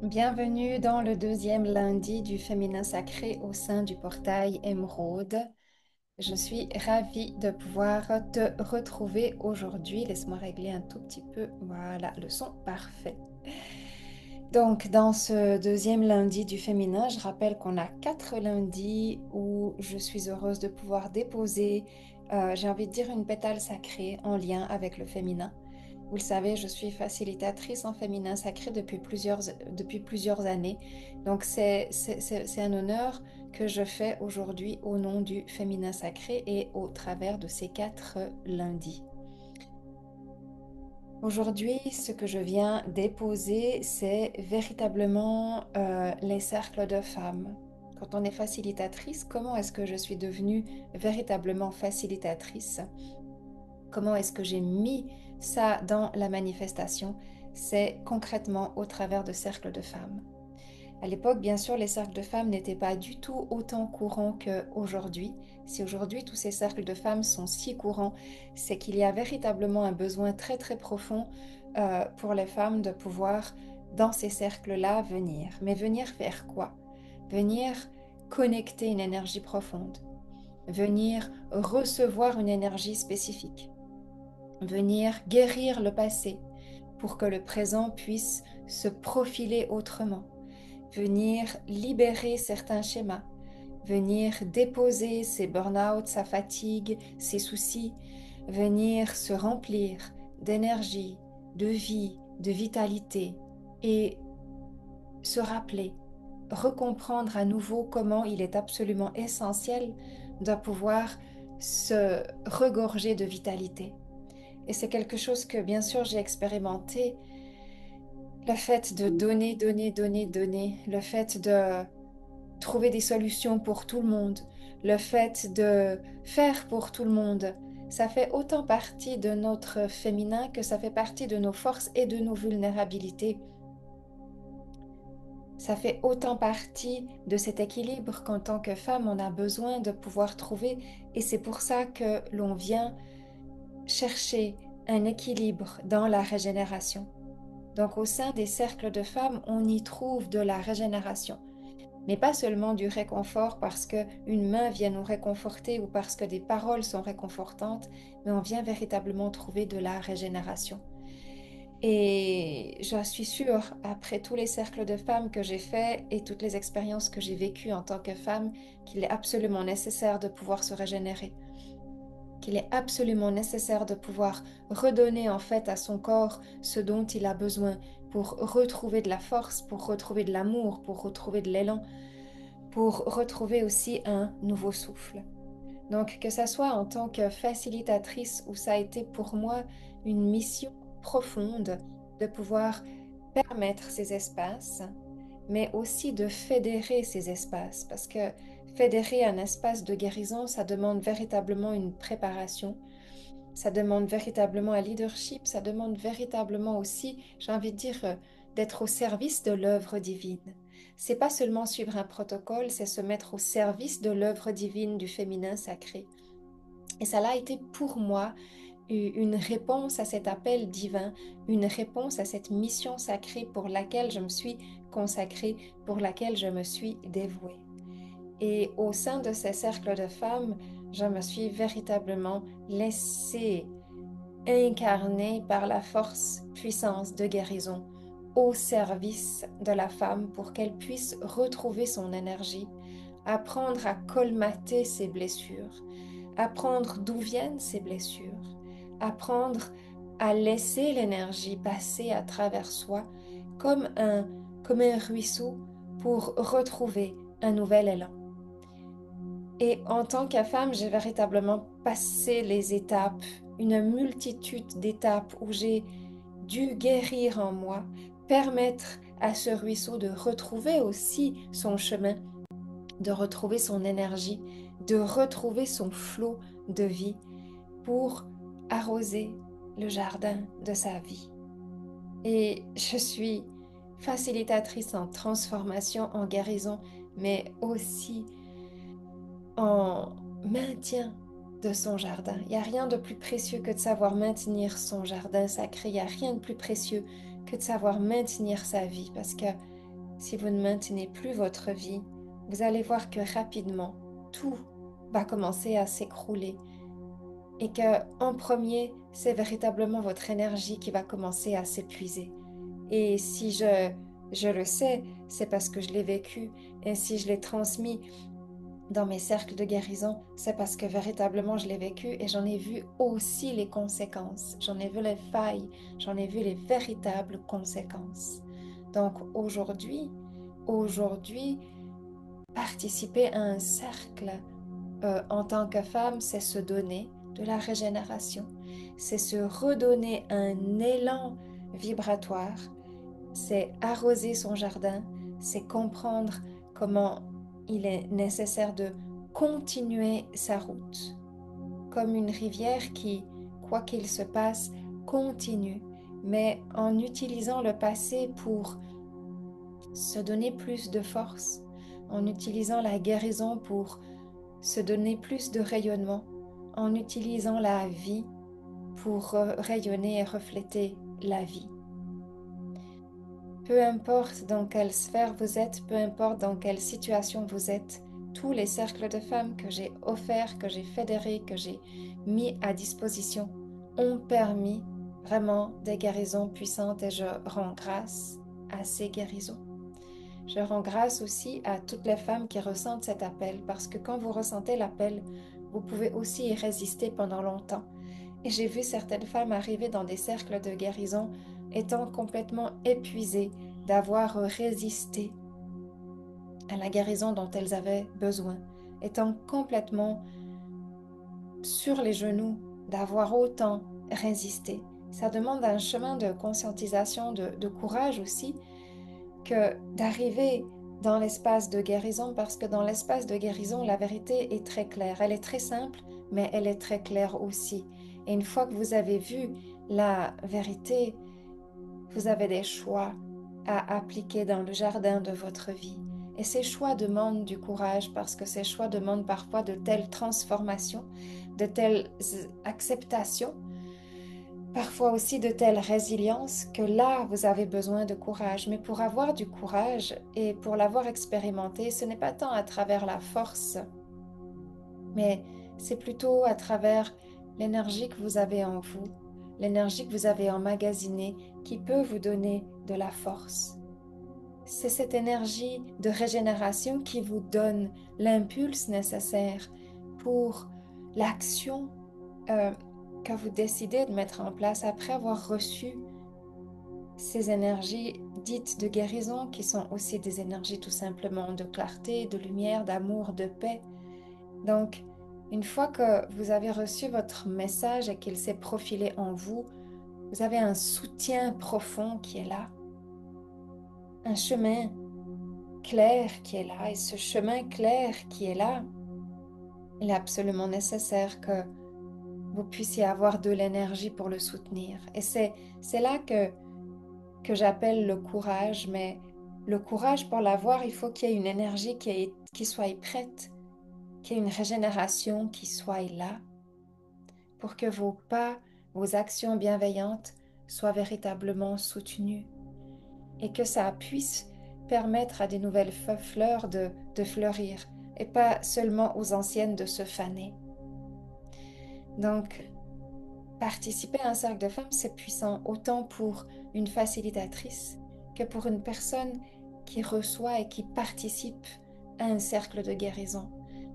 Bienvenue dans le deuxième lundi du féminin sacré au sein du portail Émeraude. Je suis ravie de pouvoir te retrouver aujourd'hui. Laisse-moi régler un tout petit peu. Voilà, le son parfait. Donc, dans ce deuxième lundi du féminin, je rappelle qu'on a 4 lundis où je suis heureuse de pouvoir déposer, j'ai envie de dire, une pétale sacrée en lien avec le féminin. Vous le savez, je suis facilitatrice en féminin sacré depuis plusieurs années. Donc, c'est un honneur que je fais aujourd'hui au nom du féminin sacré et au travers de ces 4 lundis. Aujourd'hui, ce que je viens déposer, c'est véritablement les cercles de femmes. Quand on est facilitatrice, comment est-ce que je suis devenue véritablement facilitatrice? Comment est-ce que j'ai mis ça dans la manifestation? C'est concrètement au travers de cercles de femmes. À l'époque, bien sûr, les cercles de femmes n'étaient pas du tout autant courants qu'aujourd'hui. Si aujourd'hui tous ces cercles de femmes sont si courants, c'est qu'il y a véritablement un besoin très très profond pour les femmes de pouvoir, dans ces cercles-là, venir. Mais venir faire quoi? Venir connecter une énergie profonde. Venir recevoir une énergie spécifique. Venir guérir le passé pour que le présent puisse se profiler autrement, venir libérer certains schémas, venir déposer ses burn-out, sa fatigue, ses soucis, venir se remplir d'énergie, de vie, de vitalité et se rappeler, recomprendre à nouveau comment il est absolument essentiel de pouvoir se regorger de vitalité. Et c'est quelque chose que bien sûr j'ai expérimenté, le fait de donner, donner, donner, donner, le fait de trouver des solutions pour tout le monde, le fait de faire pour tout le monde, ça fait autant partie de notre féminin que ça fait partie de nos forces et de nos vulnérabilités. Ça fait autant partie de cet équilibre qu'en tant que femme, on a besoin de pouvoir trouver. Et c'est pour ça que l'on vient chercher un équilibre dans la régénération. Donc au sein des cercles de femmes, on y trouve de la régénération. Mais pas seulement du réconfort parce qu'une main vient nous réconforter ou parce que des paroles sont réconfortantes, mais on vient véritablement trouver de la régénération. Et je suis sûre, après tous les cercles de femmes que j'ai faits et toutes les expériences que j'ai vécues en tant que femme, qu'il est absolument nécessaire de pouvoir se régénérer, qu'il est absolument nécessaire de pouvoir redonner en fait à son corps ce dont il a besoin pour retrouver de la force, pour retrouver de l'amour, pour retrouver de l'élan, pour retrouver aussi un nouveau souffle. Donc que ça soit en tant que facilitatrice où ça a été pour moi une mission profonde de pouvoir permettre ces espaces, mais aussi de fédérer ces espaces, parce que fédérer un espace de guérison, ça demande véritablement une préparation, ça demande véritablement un leadership, ça demande véritablement aussi, j'ai envie de dire, d'être au service de l'œuvre divine. C'est pas seulement suivre un protocole, c'est se mettre au service de l'œuvre divine du féminin sacré. Et ça a été pour moi une réponse à cet appel divin, une réponse à cette mission sacrée pour laquelle je me suis consacrée, pour laquelle je me suis dévouée. Et au sein de ces cercles de femmes, je me suis véritablement laissée incarner par la force, puissance de guérison au service de la femme pour qu'elle puisse retrouver son énergie, apprendre à colmater ses blessures, apprendre d'où viennent ces blessures, apprendre à laisser l'énergie passer à travers soi comme un ruisseau pour retrouver un nouvel élan. Et en tant que femme, j'ai véritablement passé les étapes, une multitude d'étapes où j'ai dû guérir en moi, permettre à ce ruisseau de retrouver aussi son chemin, de retrouver son énergie, de retrouver son flot de vie pour arroser le jardin de sa vie. Et je suis facilitatrice en transformation, en guérison, mais aussi en maintien de son jardin. Il n'y a rien de plus précieux que de savoir maintenir son jardin sacré. Il n'y a rien de plus précieux que de savoir maintenir sa vie parce que si vous ne maintenez plus votre vie, vous allez voir que rapidement, tout va commencer à s'écrouler et que en premier, c'est véritablement votre énergie qui va commencer à s'épuiser. Et si je le sais, c'est parce que je l'ai vécu. Et si je l'ai transmis dans mes cercles de guérison, c'est parce que véritablement je l'ai vécu et j'en ai vu aussi les conséquences. J'en ai vu les failles, j'en ai vu les véritables conséquences. Donc aujourd'hui, participer à un cercle en tant que femme, c'est se donner de la régénération, c'est se redonner un élan vibratoire, c'est arroser son jardin, c'est comprendre comment il est nécessaire de continuer sa route, comme une rivière qui, quoi qu'il se passe, continue, mais en utilisant le passé pour se donner plus de force, en utilisant la guérison pour se donner plus de rayonnement, en utilisant la vie pour rayonner et refléter la vie. Peu importe dans quelle sphère vous êtes, peu importe dans quelle situation vous êtes, tous les cercles de femmes que j'ai offerts, que j'ai fédérés, que j'ai mis à disposition ont permis vraiment des guérisons puissantes et je rends grâce à ces guérisons. Je rends grâce aussi à toutes les femmes qui ressentent cet appel parce que quand vous ressentez l'appel, vous pouvez aussi y résister pendant longtemps. Et j'ai vu certaines femmes arriver dans des cercles de guérison étant complètement épuisées d'avoir résisté à la guérison dont elles avaient besoin, étant complètement sur les genoux d'avoir autant résisté. Ça demande un chemin de conscientisation, de courage aussi, que d'arriver dans l'espace de guérison, parce que dans l'espace de guérison, la vérité est très claire. Elle est très simple, mais elle est très claire aussi. Et une fois que vous avez vu la vérité, vous avez des choix à appliquer dans le jardin de votre vie. Et ces choix demandent du courage parce que ces choix demandent parfois de telles transformations, de telles acceptations, parfois aussi de telle résilience que là, vous avez besoin de courage. Mais pour avoir du courage et pour l'avoir expérimenté, ce n'est pas tant à travers la force, mais c'est plutôt à travers l'énergie que vous avez en vous, l'énergie que vous avez emmagasinée qui peut vous donner de la force. C'est cette énergie de régénération qui vous donne l'impulse nécessaire pour l'action que vous décidez de mettre en place après avoir reçu ces énergies dites de guérison qui sont aussi des énergies tout simplement de clarté, de lumière, d'amour, de paix. Donc, une fois que vous avez reçu votre message et qu'il s'est profilé en vous, vous avez un soutien profond qui est là, un chemin clair qui est là. Et ce chemin clair qui est là, il est absolument nécessaire que vous puissiez avoir de l'énergie pour le soutenir. Et c'est là que j'appelle le courage, mais le courage pour l'avoir, il faut qu'il y ait une énergie qui soit prête, qu'il y ait une régénération qui soit là, pour que vos pas, vos actions bienveillantes soient véritablement soutenues et que ça puisse permettre à des nouvelles fleurs de fleurir et pas seulement aux anciennes de se faner. Donc, participer à un cercle de femmes, c'est puissant autant pour une facilitatrice que pour une personne qui reçoit et qui participe à un cercle de guérison.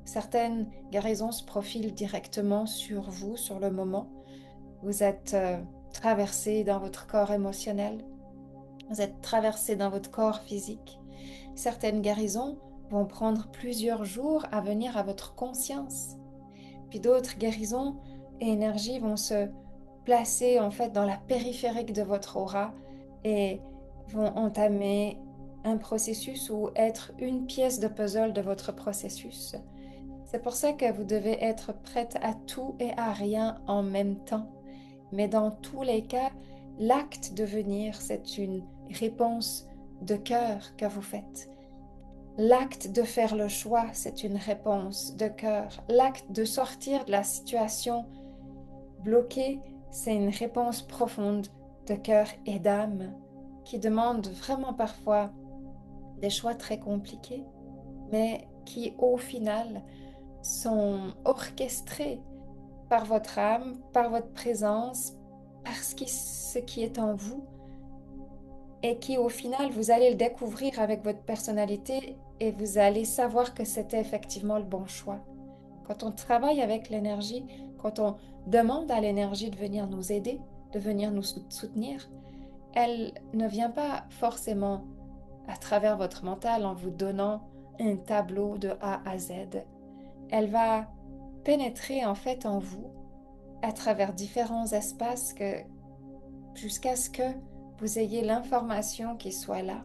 Certaines guérisons se profilent directement sur vous, sur le moment. Vous êtes traversé dans votre corps émotionnel, vous êtes traversé dans votre corps physique. Certaines guérisons vont prendre plusieurs jours à venir à votre conscience. Puis d'autres guérisons et énergies vont se placer en fait dans la périphérique de votre aura et vont entamer un processus ou être une pièce de puzzle de votre processus. C'est pour ça que vous devez être prête à tout et à rien en même temps. Mais dans tous les cas, l'acte de venir, c'est une réponse de cœur que vous faites. L'acte de faire le choix, c'est une réponse de cœur. L'acte de sortir de la situation bloquée, c'est une réponse profonde de cœur et d'âme qui demande vraiment parfois des choix très compliqués, mais qui au final sont orchestrés par votre âme, par votre présence, ce qui est en vous, et qui au final, vous allez le découvrir avec votre personnalité et vous allez savoir que c'était effectivement le bon choix. Quand on travaille avec l'énergie, quand on demande à l'énergie de venir nous aider, de venir nous soutenir, elle ne vient pas forcément à travers votre mental en vous donnant un tableau de A à Z. Elle va pénétrer en fait en vous à travers différents espaces jusqu'à ce que vous ayez l'information qui soit là.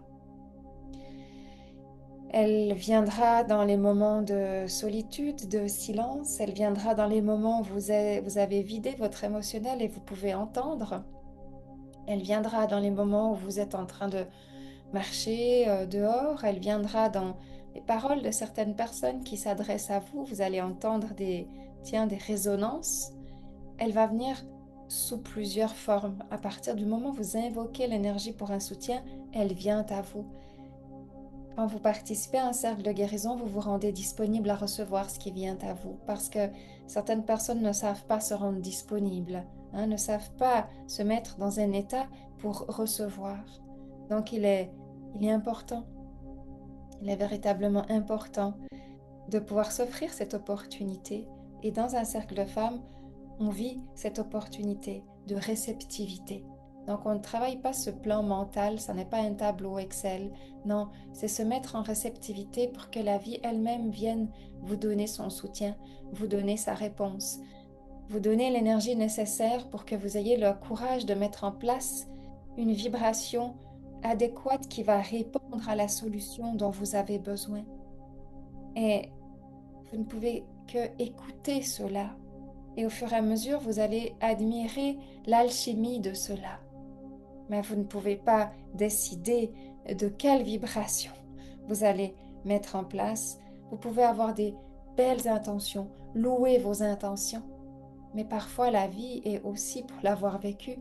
Elle viendra dans les moments de solitude, de silence. Elle viendra dans les moments où vous avez vidé votre émotionnel et vous pouvez entendre. Elle viendra dans les moments où vous êtes en train de marcher dehors. Elle viendra dans les paroles de certaines personnes qui s'adressent à vous. Vous allez entendre des résonances. Elle va venir sous plusieurs formes. À partir du moment où vous invoquez l'énergie pour un soutien, elle vient à vous. Quand vous participez à un cercle de guérison, vous vous rendez disponible à recevoir ce qui vient à vous parce que certaines personnes ne savent pas se rendre disponibles, ne savent pas se mettre dans un état pour recevoir. Donc il est important, il est véritablement important de pouvoir s'offrir cette opportunité. Et dans un cercle de femmes, on vit cette opportunité de réceptivité. Donc on ne travaille pas ce plan mental, ça n'est pas un tableau Excel. Non, c'est se mettre en réceptivité pour que la vie elle-même vienne vous donner son soutien, vous donner sa réponse, vous donner l'énergie nécessaire pour que vous ayez le courage de mettre en place une vibration adéquate qui va répondre à la solution dont vous avez besoin. Et vous ne pouvez que écouter cela. Et au fur et à mesure, vous allez admirer l'alchimie de cela. Mais vous ne pouvez pas décider de quelle vibration vous allez mettre en place. Vous pouvez avoir des belles intentions, louer vos intentions. Mais parfois, la vie, et aussi pour l'avoir vécu,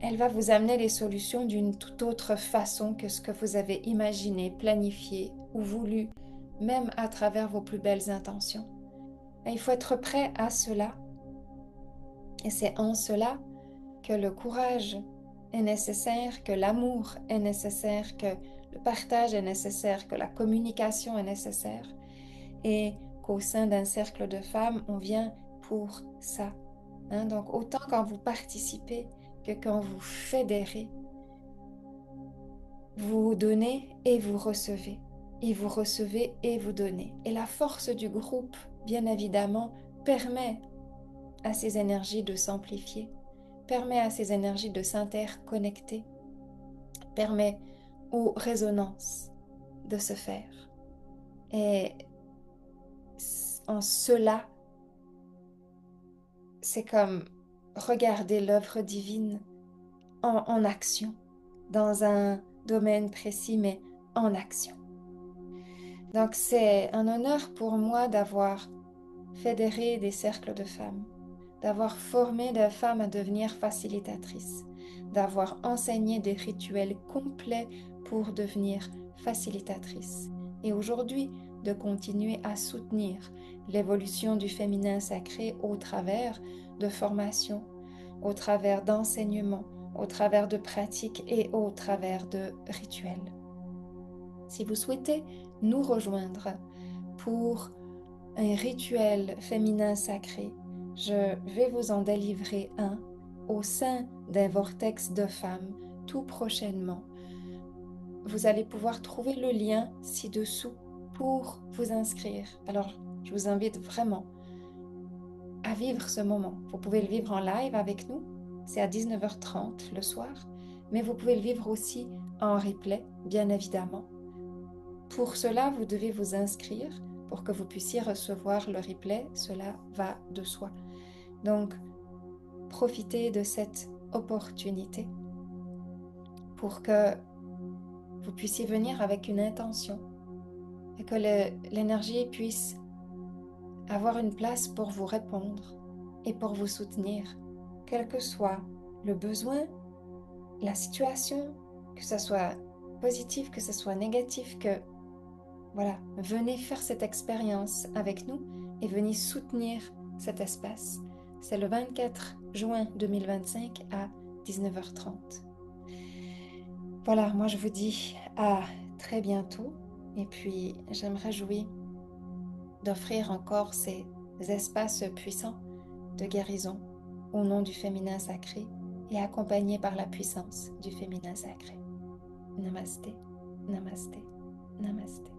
elle va vous amener les solutions d'une toute autre façon que ce que vous avez imaginé, planifié ou voulu, même à travers vos plus belles intentions. Et il faut être prêt à cela. Et c'est en cela que le courage est nécessaire, que l'amour est nécessaire, que le partage est nécessaire, que la communication est nécessaire. Et qu'au sein d'un cercle de femmes, on vient pour ça. Donc autant quand vous participez que quand vous fédérez, vous donnez et vous recevez. Et vous recevez et vous donnez. Et la force du groupe, bien évidemment, permet à ces énergies de s'amplifier, permet à ces énergies de s'interconnecter, permet aux résonances de se faire. Et en cela, c'est comme regarder l'œuvre divine en action, dans un domaine précis, mais en action. Donc c'est un honneur pour moi d'avoir fédéré des cercles de femmes, d'avoir formé des femmes à devenir facilitatrices, d'avoir enseigné des rituels complets pour devenir facilitatrices. Et aujourd'hui, de continuer à soutenir l'évolution du féminin sacré au travers de formations, au travers d'enseignements, au travers de pratiques et au travers de rituels. Si vous souhaitez nous rejoindre pour un rituel féminin sacré, je vais vous en délivrer un au sein d'un vortex de femmes tout prochainement. Vous allez pouvoir trouver le lien ci-dessous pour vous inscrire. Alors, je vous invite vraiment à vivre ce moment. Vous pouvez le vivre en live avec nous, c'est à 19h30 le soir, mais vous pouvez le vivre aussi en replay, bien évidemment. Pour cela, vous devez vous inscrire pour que vous puissiez recevoir le replay, cela va de soi. Donc, profitez de cette opportunité pour que vous puissiez venir avec une intention et que l'énergie puisse avoir une place pour vous répondre et pour vous soutenir, quel que soit le besoin, la situation, que ce soit positif, que ce soit négatif, que voilà, venez faire cette expérience avec nous et venez soutenir cet espace. C'est le 24 juin 2025 à 19h30. Voilà, moi je vous dis à très bientôt et puis j'aimerais jouer d'offrir encore ces espaces puissants de guérison au nom du féminin sacré et accompagnés par la puissance du féminin sacré. Namasté, namasté, namasté.